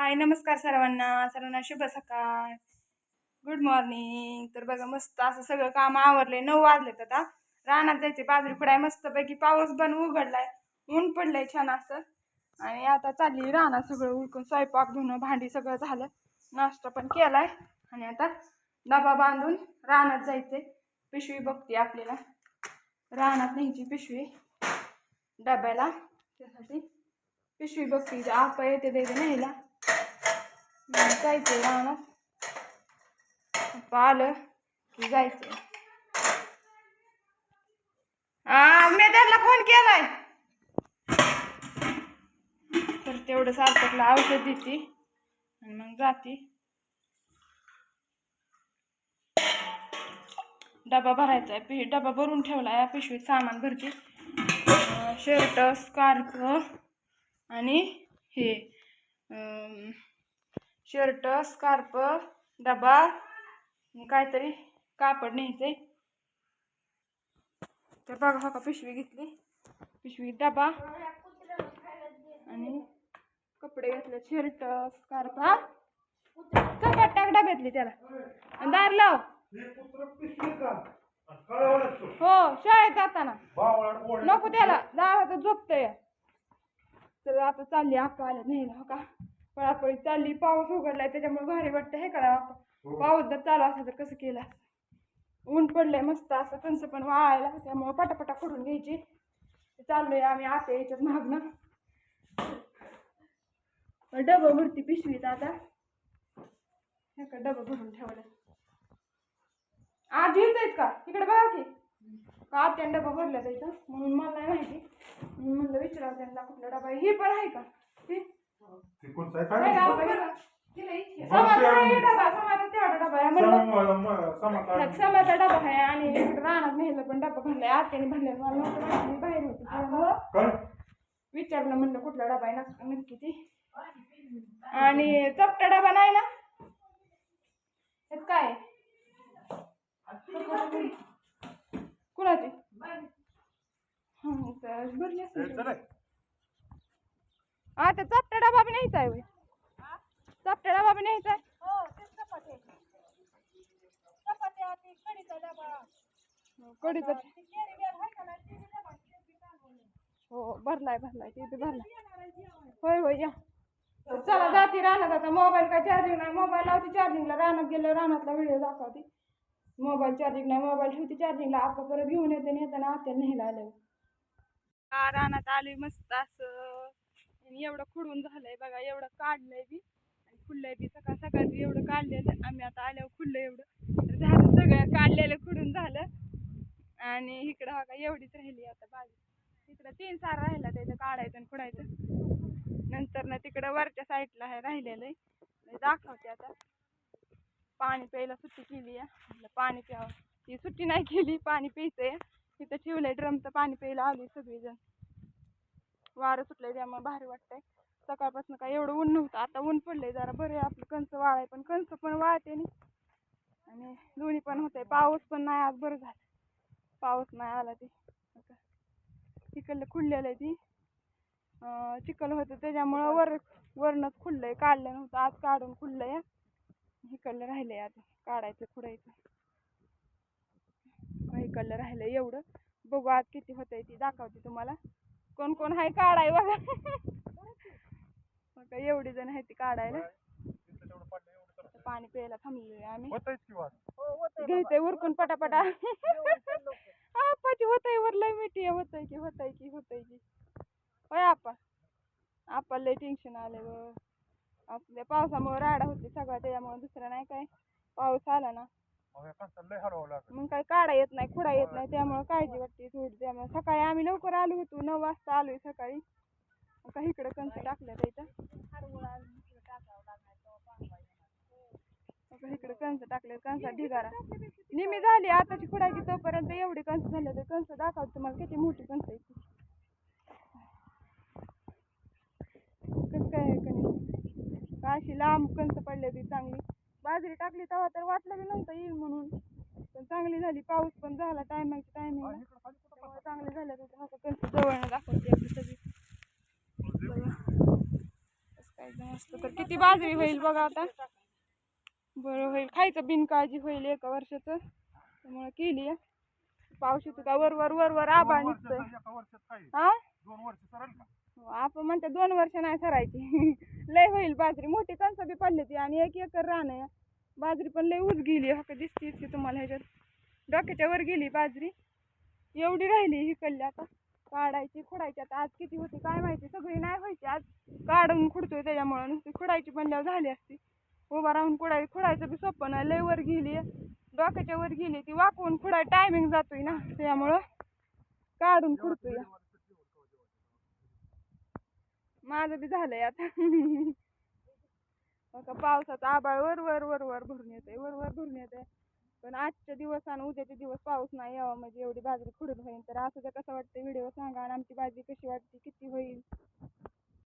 हाय नमस्कार सर्वांना शुभ सकाळ. Good morning. तर बघा मस्त असं सगळं काम आवरले. 9 वाजलेत आता. रानात जायचे बाजरी खुडाय मस्तपैकी पाऊस पण उघडलाय, ऊन पडलंय छान असं. आणि आता चालली रानात सगळं उरकून स्वयंपाक धुणं भांडी सगळं झालं, नाश्ता पण केलाय आणि आता डबा बांधून रानात जायचे. पिशवी बघते आपल्याला रानात न्यायची पिशवी डब्याला, त्यासाठी पिशवी बघते. आपा येते द्यायचं न्यायला, जायचंय रानात. आलं की जायचंय. मी त्याला फोन केलाय तर तेवढं सार्थकला औषध देते आणि मग जाते. डबा भरायचा आहे, डबा भरून ठेवला आहे. पिशवीत सामान भरते. शर्ट स्कार्फ आणि हे शर्ट स्कार्फ डबा काहीतरी कापड न्यायचंय. तर बघा हो का पिशवी घेतली, पिशवी डबा आणि कपडे घेतले. शर्ट स्कार्फ चपाट टाक डब्यातली त्याला दार लाव. हो शाळेत जाताना नको त्याला दारात झोपतंय. तर आता चालली आका आल्या न्यायला. हो का पळापळी चालली. पाऊस उघडलाय त्याच्यामुळे भारी वाटतं हे करा. पाऊस जर चालू असं तर कसं केलं. ऊन पडलंय मस्त असं, कंस पण वाळायला, त्यामुळे पटापटा करून घ्यायची. चाललोय आम्ही आता याच्यात मागणं. डबं भरती पिशवीत आता. हे का डबं भरून ठेवलं. आज येत आहेत का तिकडे बघा की का आत्या डबा भरल्या जायचं म्हणून मला नाही माहिती. म्हणलं विचारावं त्यांना कुठला डबा आहे. ही पण आहे का समाचा डबा आहे. आणि रानात नेलं पण डबा भरलाय आत्याने भरलाय. मला नव्हतं मी बाहेर होती विचारलं, म्हणलं कुठला डबा आहे नक्की ती. आणि चपटा डबा नाही ना काय कुणाची भरली असेल. आता चपटा डबा बी न्यायचा आहे. चपटा डबा बी न्यायचा आहे. कढीचा हो भरलाय ते बी भरलाय. होय होय या. चला जाते रानात आता. मोबाईल काय चार्जिंग नाही. मोबाईल लावते चार्जिंगला. रानात गेलं रानातला व्हिडिओ दाखवते. मोबाईल चार्जिंग नाही. मोबाईल ठेवते चार्जिंगला. आता परत घेऊन येते आणि येताना आत्याला न्यायला आलं. रानात आलोय मस्त असं. एवढं खुडून झालंय बघा. एवढं काढलंय बी आणि खुडलंय बी. सकाळ सकाळचं एवढं काढलेलं. आम्ही आता आल्यावर खुडलं एवढं झालं. सगळं काढलेलं खुडून झालं. आणि इकडं बघा एवढीच राहिली आता बाजू. तिकडं 3 सार राहिला त्याचं काढायचं आणि खुडायचं. नंतर ना तिकडं वरच्या साईडला आहे राहिलेलं. दाखवते आता. पाणी प्यायला सुट्टी केली आहे. पाणी प्यावं ती सुट्टी नाही केली. पाणी प्यायचंय. तिथं ठेवलंय ड्रमचं. पाणी प्यायला आली सगळीजण. वारं सुटलंय त्यामुळे भारी वाटतंय. सकाळपासून काय एवढं ऊन नव्हतं. आता ऊन पडलंय जरा बरं. आपलं कंस वाळाय पण कंस पण वाळते आणि दोन्ही पण होतंय. पाऊस पण नाही आज. बरं झालं पाऊस नाही आला. ते चिखल खुडलेलं आहे. ती चिखल होतं त्याच्यामुळं वरणच खुडलंय. काढलं नव्हतं आज काढून खुडलंय. हिकडलं राहिलंय आता काढायचं खुडायचं. हिकडलं राहिलंय एवढं. बघू आज किती होतंय ती दाखवते तुम्हाला. कोण कोण हाय काढाय बघा. एवढी जण आहे ती काढायला. पाणी प्यायला थांबलोय आम्ही. घ्यायचंय उरकून पटापटा. आपाची होतंय वर लय मिठी होतंय की होय आपा. आपा लय टेन्शन आलंय व. आपल्या पावसामुळे राडा होते सगळा. त्याच्यामुळे दुसरं नाही काय. पाऊस आला ना मग काय काढा येत नाही खुडा येत नाही. त्यामुळे काळजी वाटते थोडी. त्यामुळे सकाळी आम्ही लवकर आलो होतो. 9 वाजता आलोय सकाळी. का इकडं कंस टाकलं इथं. इकडे कंस टाकले. कंसात ढिगारा निमी झाली आताची खुडायची. तोपर्यंत एवढी कंस झाले. तर कंस दाखवते तुम्हाला किती मोठी कंस आहे. कसं काय कणी अशी लांब कंस पडले ती चांगली. बाजरी टाकली तेव्हा तर वाटलं बी नव्हतं येईल म्हणून. पण चांगली झाली. पाऊस पण झाला टायमिंगला चांगले झाले. कंस जवळ दाखवते आपली सगळी. कसं काय मस्त. तर किती बाजरी होईल बघा आता. बरं होईल, खायचं बिनकाळजी होईल 1 वर्षाचं, त्यामुळे केली आहे. पाऊस येतो का वर आभाळ निघतोय. हा 2 वर्ष सरल का? आपण म्हणते 2 वर्ष नाही सरायची. लय होईल बाजरी, मोठी कणसं बी पडली ती आणि 1 एकर रान आहे. बाजरी पण लय उच गेली, हा दिसते की तुम्हाला ह्याच्यात डोक्याच्या वर गेली बाजरी. एवढी राहिली ही कल्ली आता काढायची खुडायची. आता आज किती होती काय माहिती, सगळी नाही व्हायची आज, काढून खुडतोय त्याच्यामुळे. नुसती खुडायची बनल्यावर झाली असती. उभा राहून खुडायचं बी सोपं नाही, लय वर गेली, डोक्याच्या वर गेली ती. वाकवून खुडाय टायमिंग जातोय ना, त्यामुळं काढून खुडतोय. माझं बी झालंय आता. पावसाचा आबाळ वर भरून येते, वर भरून येते. पण आजच्या दिवस आणि उद्याचे दिवस पाऊस नाही यावा म्हणजे एवढी बाजरी खुडून होईल. तर असं जर कसं वाटतं व्हिडिओ सांगा, आणि आमची बाजरी कशी वाटते, किती होईल.